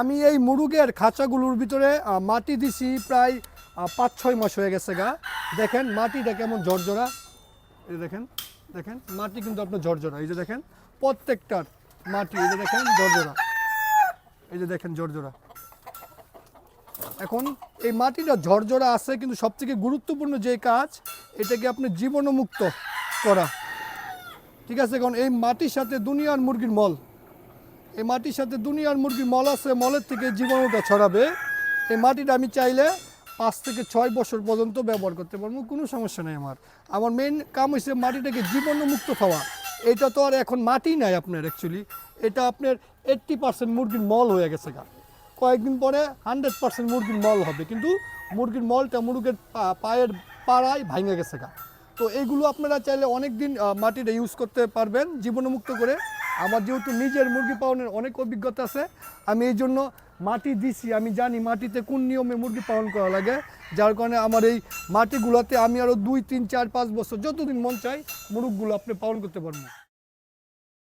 আমি এই মুরগের খাঁচাগুলোর ভিতরে মাটি দিছি প্রায় 5-6 মাস হয়ে গেছে গা। দেখেন মাটিটা কেমন ঝরঝরা, এই দেখেন দেখেন মাটি কিন্তু আপনার ঝরঝরা, এই যে দেখেন প্রত্যেকটার মাটি, এই যে দেখেন ঝরঝরা, এই যে দেখেন ঝরঝরা। এখন এই মাটিটা ঝরঝরা আছে, কিন্তু সবথেকে গুরুত্বপূর্ণ যে কাজ, এটাকে আপনি জীবাণুমুক্ত করা, ঠিক আছে? কারণ এই মাটির সাথে দুনিয়ার মুরগির মল, এই মাটির সাথে দুনিয়ার মুরগির মল আছে, মলের থেকে জীবাণুটা ছড়াবে। এই মাটিটা আমি চাইলে 5 থেকে 6 বছর পর্যন্ত ব্যবহার করতে পারবো, কোনো সমস্যা নেই। আমার মেইন কাম হচ্ছে মাটিটাকে জীবাণুমুক্ত খাওয়া। এটা তো আর এখন মাটি নাই আপনার, অ্যাকচুয়ালি এটা আপনার 80% মুরগির মল হয়ে গেছে গা। কয়েকদিন পরে 100% মুরগির মল হবে, কিন্তু মুরগির মলটা মুরগির পায়ের পাড়ায় ভাঙে গেছে গা। তো এইগুলো আপনারা চাইলে অনেক দিন মাটিটা ইউজ করতে পারবেন জীবাণুমুক্ত করে। আমার যেহেতু নিজের মুরগি পালনের অনেক অভিজ্ঞতা আছে, আমি এই জন্য মাটি দিছি, আমি জানি মাটিতে কোন নিয়মে মুরগি পালন করা লাগে। যার কারণে আমার এই মাটিগুলোতে আমি আরও 2, 3, 4, 5 বছর যতদিন মন চাই মুরগগুলো আপনি পালন করতে পারবেন।